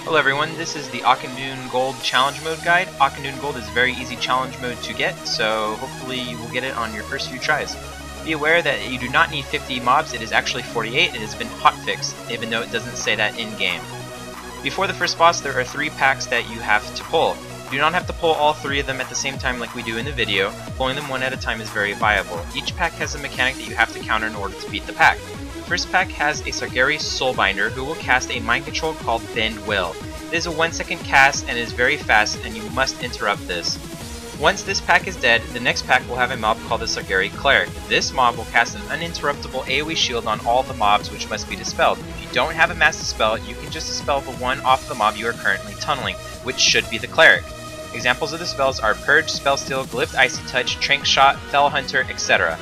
Hello everyone, this is the Auchindoun Gold Challenge Mode guide. Auchindoun Gold is a very easy challenge mode to get, so hopefully you will get it on your first few tries. Be aware that you do not need 50 mobs, it is actually 48, it has been hotfixed, even though it doesn't say that in-game. Before the first boss, there are 3 packs that you have to pull. You do not have to pull all 3 of them at the same time like we do in the video. Pulling them one at a time is very viable. Each pack has a mechanic that you have to counter in order to beat the pack. The first pack has a Sargeras Soulbinder who will cast a mind control called Bend Will. It is a 1-second cast and is very fast, and you must interrupt this. Once this pack is dead, the next pack will have a mob called the Sargeras Cleric. This mob will cast an uninterruptible AoE shield on all the mobs, which must be dispelled. If you don't have a mass dispel, you can just dispel the one off the mob you are currently tunneling, which should be the Cleric. Examples of the spells are Purge, Spellsteal, Glyphed Icy Touch, Trank Shot, Fell Hunter, etc.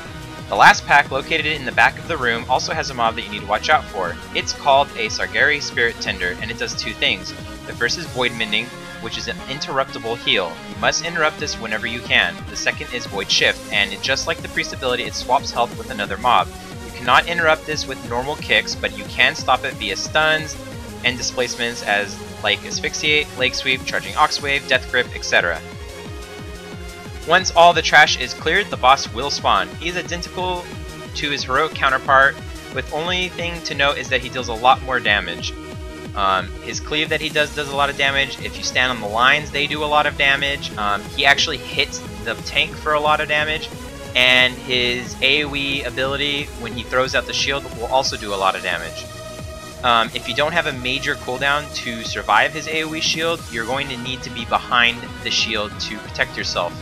The last pack, located in the back of the room, also has a mob that you need to watch out for. It's called a Sargeras Spirit Tender, and it does 2 things. The first is Void Mending, which is an interruptible heal. You must interrupt this whenever you can. The second is Void Shift, and just like the Priest ability, it swaps health with another mob. You cannot interrupt this with normal kicks, but you can stop it via stuns and displacements as like Asphyxiate, Leg Sweep, Charging Ox Wave, Death Grip, etc. Once all the trash is cleared, the boss will spawn. He is identical to his heroic counterpart, with only thing to note is that he deals a lot more damage. His cleave that he does a lot of damage. If you stand on the lines, they do a lot of damage. He actually hits the tank for a lot of damage, and his AoE ability, when he throws out the shield, will also do a lot of damage. If you don't have a major cooldown to survive his AoE shield, you're going to need to be behind the shield to protect yourself.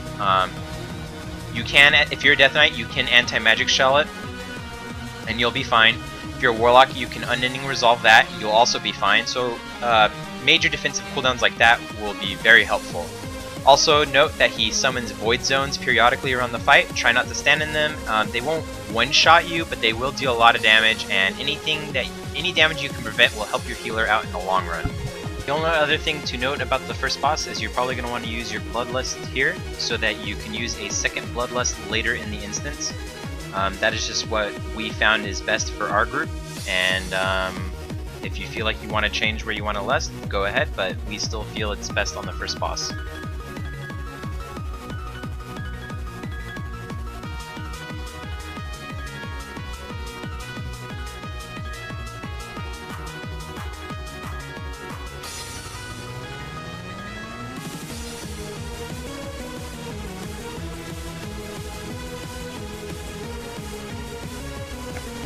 You can, if you're a Death Knight, you can anti-magic shell it, and you'll be fine. If you're a Warlock, you can Unending Resolve that, you'll also be fine. So major defensive cooldowns like that will be very helpful. Also note that he summons Void Zones periodically around the fight. Try not to stand in them. They won't one-shot you, but they will deal a lot of damage, and any damage you can prevent will help your healer out in the long run. The only other thing to note about the first boss is you're probably going to want to use your Bloodlust here, so that you can use a second Bloodlust later in the instance. That is just what we found is best for our group, and if you feel like you want to change where you want to lust, go ahead, but we still feel it's best on the first boss.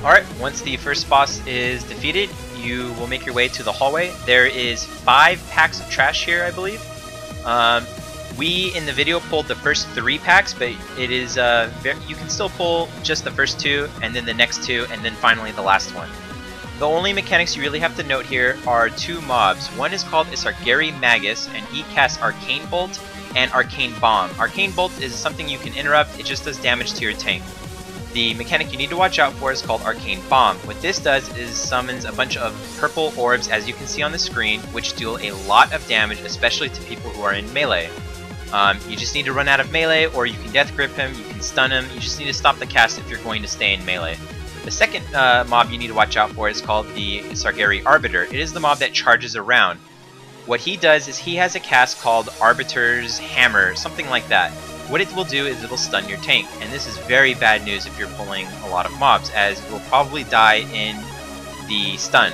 Alright, once the first boss is defeated, you will make your way to the hallway. There is 5 packs of trash here, I believe. We, in the video, pulled the first 3 packs, but it is you can still pull just the first 2, and then the next 2, and then finally the last one. The only mechanics you really have to note here are 2 mobs. One is called a Sargeras Magus, and he casts Arcane Bolt and Arcane Bomb. Arcane Bolt is something you can interrupt, it just does damage to your tank. The mechanic you need to watch out for is called Arcane Bomb. What this does is summons a bunch of purple orbs, as you can see on the screen, which deal a lot of damage, especially to people who are in melee. You just need to run out of melee, or you can Death Grip him, you can stun him, you just need to stop the cast if you're going to stay in melee. The second mob you need to watch out for is called the Sargeras Arbiter. It is the mob that charges around. What he does is he has a cast called Arbiter's Hammer, something like that. What it will do is it'll stun your tank, and this is very bad news if you're pulling a lot of mobs, as you'll probably die in the stun.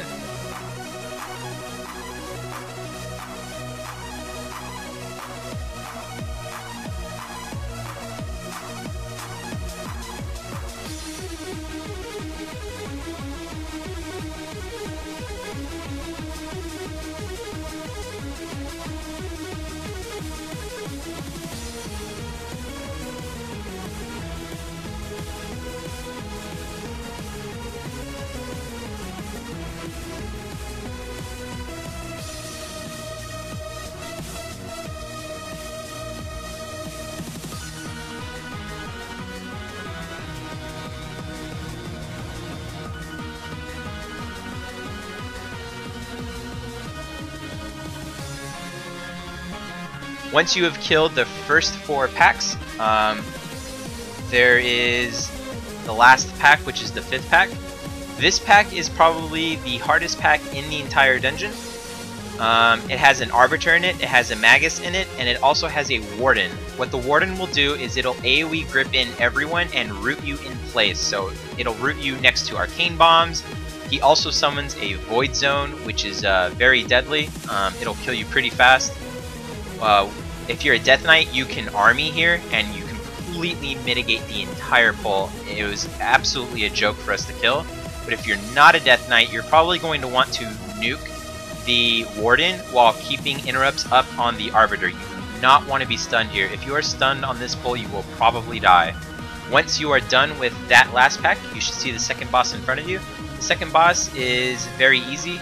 Once you have killed the first 4 packs, there is the last pack, which is the 5th pack. This pack is probably the hardest pack in the entire dungeon. It has an Arbiter in it, it has a Magus in it, and it also has a Warden. What the Warden will do is it'll AoE grip in everyone and root you in place. So it'll root you next to Arcane Bombs. He also summons a Void Zone, which is very deadly. It'll kill you pretty fast. If you're a Death Knight, you can army here, and you completely mitigate the entire pull. It was absolutely a joke for us to kill. But if you're not a Death Knight, you're probably going to want to nuke the Warden while keeping interrupts up on the Arbiter. You do not want to be stunned here. If you are stunned on this pull, you will probably die. Once you are done with that last pack, you should see the second boss in front of you. The second boss is very easy.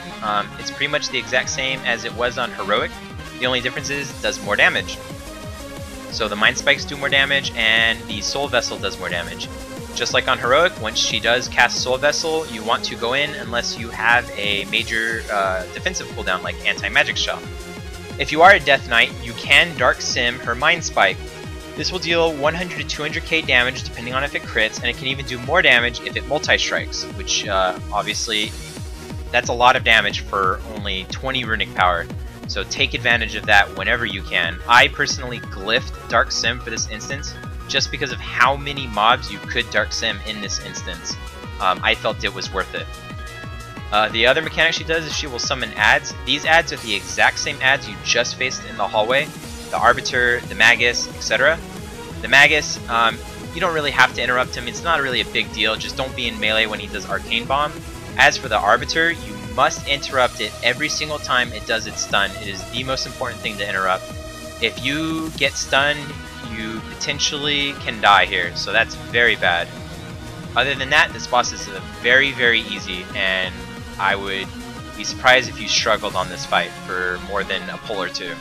It's pretty much the exact same as it was on Heroic. The only difference is it does more damage. So the Mind Spikes do more damage, and the Soul Vessel does more damage. Just like on Heroic, once she does cast Soul Vessel, you want to go in unless you have a major defensive cooldown like Anti-Magic Shell. If you are a Death Knight, you can Dark Sim her Mind Spike. This will deal 100 to 200k damage depending on if it crits, and it can even do more damage if it multi-strikes, which obviously that's a lot of damage for only 20 runic power. So take advantage of that whenever you can. I personally glyphed Dark Sim for this instance, just because of how many mobs you could Dark Sim in this instance. I felt it was worth it. The other mechanic she does is she will summon ads. These ads are the exact same ads you just faced in the hallway. The Arbiter, the Magus, etc. The Magus, you don't really have to interrupt him. It's not really a big deal. Just don't be in melee when he does Arcane Bomb. As for the Arbiter, you must interrupt it every single time it does its stun. It is the most important thing to interrupt. If you get stunned, you potentially can die here, so that's very bad. Other than that, this boss is very, very easy, and I would be surprised if you struggled on this fight for more than a pull or two.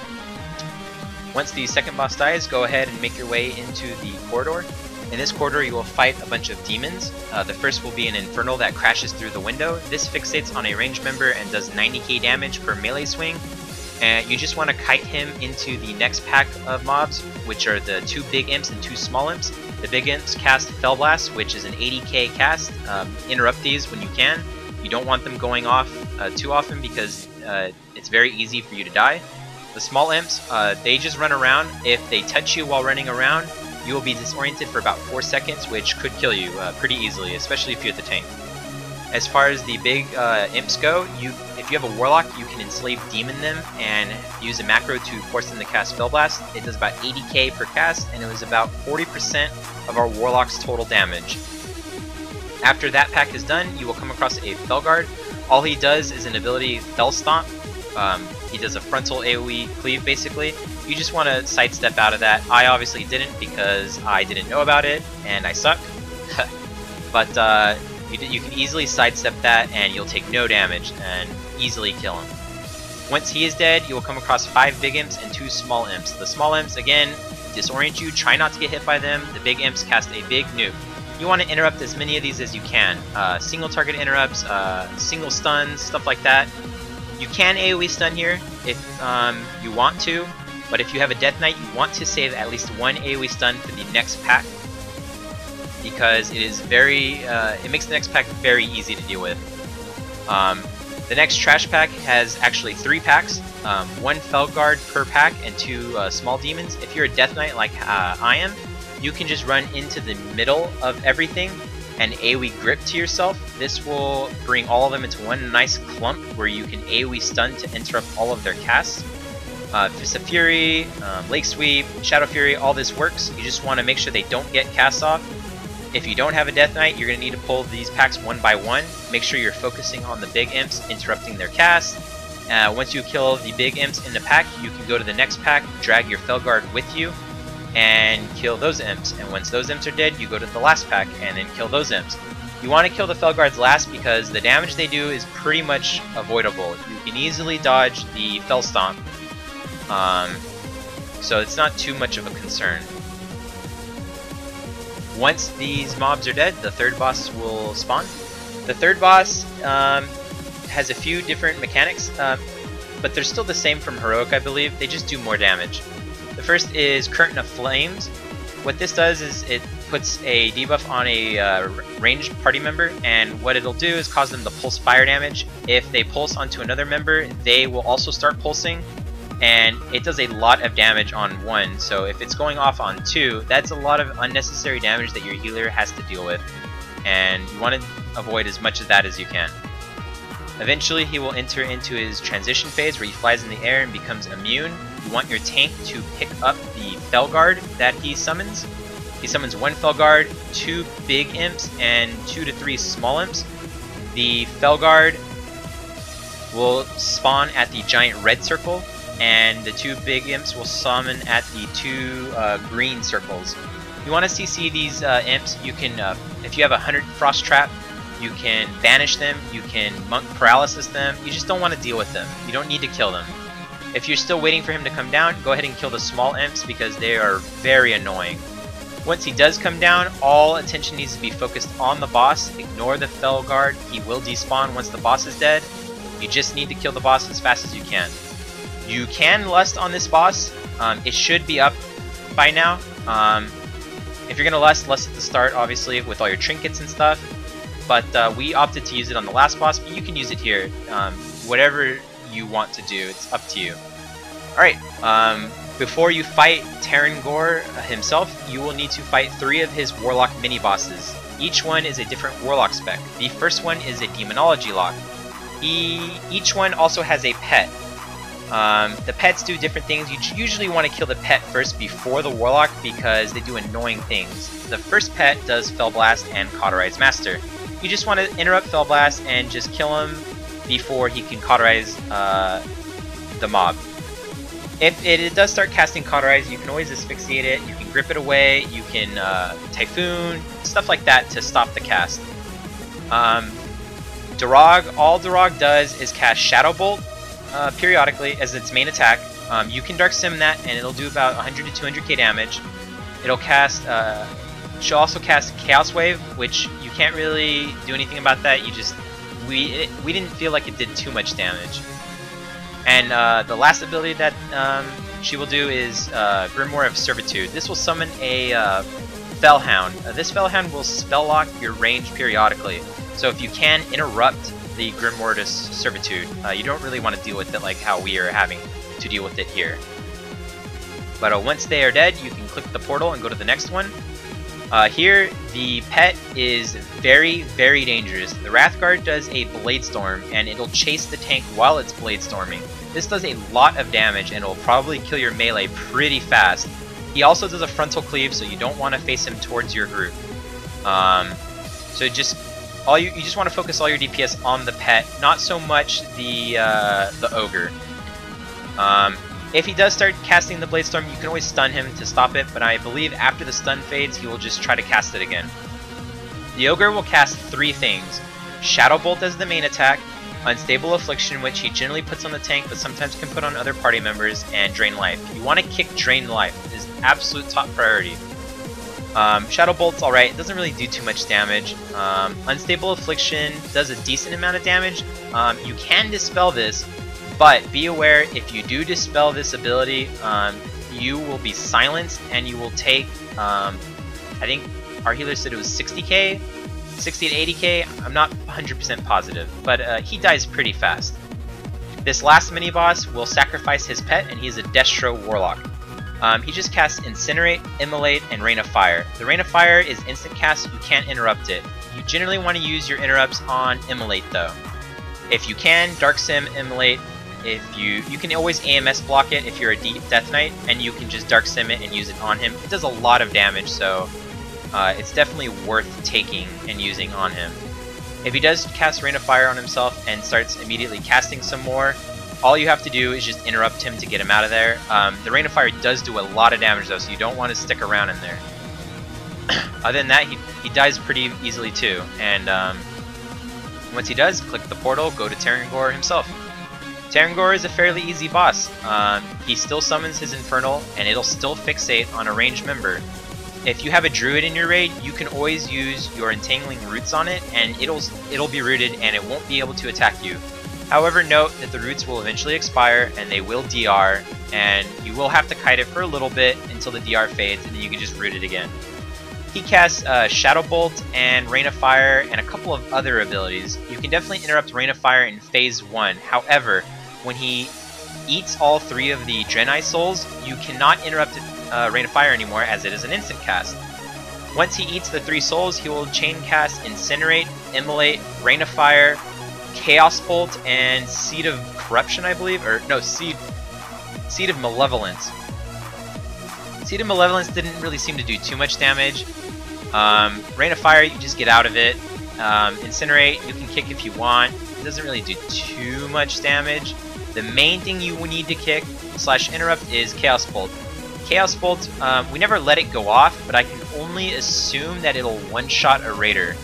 Once the second boss dies, go ahead and make your way into the corridor. In this corridor, you will fight a bunch of demons. The first will be an Infernal that crashes through the window. This fixates on a ranged member and does 90k damage per melee swing. And you just want to kite him into the next pack of mobs, which are the 2 big imps and 2 small imps. The big imps cast Fell Blast, which is an 80k cast. Interrupt these when you can. You don't want them going off too often because it's very easy for you to die. The small imps, they just run around. If they touch you while running around, you will be disoriented for about 4 seconds, which could kill you pretty easily, especially if you're the tank. As far as the big imps go, if you have a Warlock, you can enslave demon them and use a macro to force them to cast Fell Blast. It does about 80k per cast, and it was about 40% of our Warlock's total damage. After that pack is done, you will come across a Felguard. All he does is an ability Fell Stomp. He does a frontal AoE cleave basically. You just want to sidestep out of that. I obviously didn't because I didn't know about it and I suck. But you can easily sidestep that and you'll take no damage and easily kill him. Once he is dead, you will come across 5 big imps and 2 small imps. The small imps, again, disorient you. Try not to get hit by them. The big imps cast a big nuke. You want to interrupt as many of these as you can. Single target interrupts, single stuns, stuff like that. You can AoE stun here if you want to, but if you have a Death Knight, you want to save at least 1 AoE stun for the next pack, because it is it makes the next pack very easy to deal with. The next trash pack has actually 3 packs, 1 Felguard per pack and 2 small demons. If you're a Death Knight like I am, you can just run into the middle of everything and AoE grip to yourself. This will bring all of them into one nice clump where you can AoE stun to interrupt all of their casts. Fist of Fury, Lake Sweep, Shadow Fury, all this works. You just want to make sure they don't get cast off. If you don't have a Death Knight, you're going to need to pull these packs one by one. Make sure you're focusing on the big imps, interrupting their cast. Once you kill the big imps in the pack, you can go to the next pack, drag your Felguard with you, and kill those imps. And once those imps are dead, you go to the last pack and then kill those imps. You want to kill the Felguards last because the damage they do is pretty much avoidable. You can easily dodge the Fell Stomp, so it's not too much of a concern. Once these mobs are dead, the third boss will spawn. The third boss has a few different mechanics, but they're still the same from Heroic, I believe. They just do more damage. The first is Curtain of Flames. What this does is it puts a debuff on a ranged party member, and what it'll do is cause them to pulse fire damage. If they pulse onto another member, they will also start pulsing, and it does a lot of damage on one. So if it's going off on two, that's a lot of unnecessary damage that your healer has to deal with, and you want to avoid as much of that as you can. Eventually he will enter into his transition phase where he flies in the air and becomes immune. You want your tank to pick up the Felguard that he summons. He summons one Felguard, 2 big imps, and 2 to 3 small imps. The Felguard will spawn at the giant red circle, and the 2 big imps will summon at the 2 green circles. You want to CC these imps. You can, if you have 100 Frost Trap, you can banish them, you can monk paralysis them. You just don't want to deal with them. You don't need to kill them. If you're still waiting for him to come down, go ahead and kill the small imps because they are very annoying. Once he does come down, all attention needs to be focused on the boss. Ignore the Felguard. He will despawn once the boss is dead. You just need to kill the boss as fast as you can. You can lust on this boss. It should be up by now. If you're going to lust at the start, obviously, with all your trinkets and stuff. But we opted to use it on the last boss, but you can use it here. Whatever you want to do, it's up to you. Alright, before you fight Tarangor himself, you will need to fight 3 of his Warlock mini-bosses. Each one is a different Warlock spec. The first one is a Demonology lock. Each one also has a pet. The pets do different things. You usually want to kill the pet first before the Warlock because they do annoying things. The first pet does Fell Blast and Cauterize Master. You just want to interrupt Fell Blast and just kill him before he can cauterize the mob. If it does start casting Cauterize, you can always asphyxiate it, you can grip it away, you can Typhoon, stuff like that to stop the cast. Durag, all Durag does is cast Shadow Bolt periodically as its main attack. You can Dark Sim that and it'll do about 100 to 200k damage. It'll cast, she'll also cast Chaos Wave, which you can't really do anything about that. You just, we didn't feel like it did too much damage. And the last ability that she will do is Grimoire of Servitude. This will summon a Fellhound. This Fellhound will spell lock your range periodically. So if you can interrupt the Grimoire of Servitude, you don't really want to deal with it like how we are having to deal with it here. But once they are dead, you can click the portal and go to the next one. Here, the pet is very, very dangerous. The Wrathguard does a Blade Storm, and it'll chase the tank while it's Blade Storming. This does a lot of damage, and it will probably kill your melee pretty fast. He also does a Frontal Cleave, so you don't want to face him towards your group. So you just want to focus all your DPS on the pet, not so much the Ogre. If he does start casting the Blade Storm, you can always stun him to stop it, but I believe after the stun fades, he will just try to cast it again. The Ogre will cast 3 things. Shadow Bolt as the main attack, Unstable Affliction, which he generally puts on the tank, but sometimes can put on other party members, and Drain Life. You want to kick Drain Life. It is absolute top priority. Shadow Bolt's alright, it doesn't really do too much damage. Unstable Affliction does a decent amount of damage. You can dispel this, but be aware, if you do dispel this ability, you will be silenced and you will take, I think our healer said it was 60k, 60 to 80k, I'm not 100% positive, but he dies pretty fast. This last mini-boss will sacrifice his pet, and he's a Destro Warlock. He just casts Incinerate, Immolate, and Rain of Fire. The Rain of Fire is instant cast, you can't interrupt it. You generally want to use your interrupts on Immolate though. If you can, Dark Sim, Immolate. If you can always AMS block it if you're a Death Knight, and you can just Dark Sim it and use it on him. It does a lot of damage, so it's definitely worth taking and using on him. If he does cast Rain of Fire on himself and starts immediately casting some more, all you have to do is just interrupt him to get him out of there. The Rain of Fire does do a lot of damage though, so you don't want to stick around in there. Other than that, he dies pretty easily too, and once he does, click the portal, go to Tarangor himself. Tarangor is a fairly easy boss. He still summons his Infernal, and it'll still fixate on a ranged member. If you have a Druid in your raid, you can always use your Entangling Roots on it, and it'll be rooted and it won't be able to attack you. However, note that the roots will eventually expire and they will DR, and you will have to kite it for a little bit until the DR fades, and then you can just root it again. He casts Shadow Bolt and Rain of Fire and a couple of other abilities. You can definitely interrupt Rain of Fire in Phase 1. However, when he eats all 3 of the Draenei Souls, you cannot interrupt Rain of Fire anymore, as it is an instant cast. Once he eats the 3 souls, he will chain cast Incinerate, Immolate, Rain of Fire, Chaos Bolt, and Seed of Corruption, I believe? Or, no, Seed of Malevolence. Seed of Malevolence didn't really seem to do too much damage. Rain of Fire, you just get out of it. Incinerate, you can kick if you want. It doesn't really do too much damage. The main thing you need to kick / interrupt is Chaos Bolt. Chaos Bolt, we never let it go off, but I can only assume that it'll one-shot a Raider.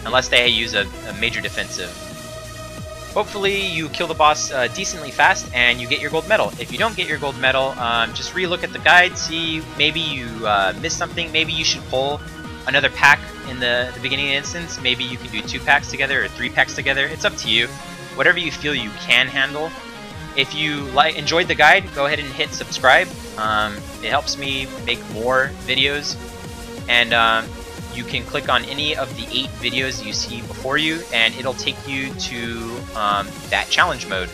Unless they use a major defensive. Hopefully you kill the boss decently fast and you get your gold medal. If you don't get your gold medal, just re-look at the guide, see maybe you missed something. Maybe you should pull another pack in the beginning instance. Maybe you can do 2 packs together or 3 packs together. It's up to you. Whatever you feel you can handle. If you enjoyed the guide, go ahead and hit subscribe. It helps me make more videos. And you can click on any of the 8 videos you see before you, and it'll take you to that challenge mode.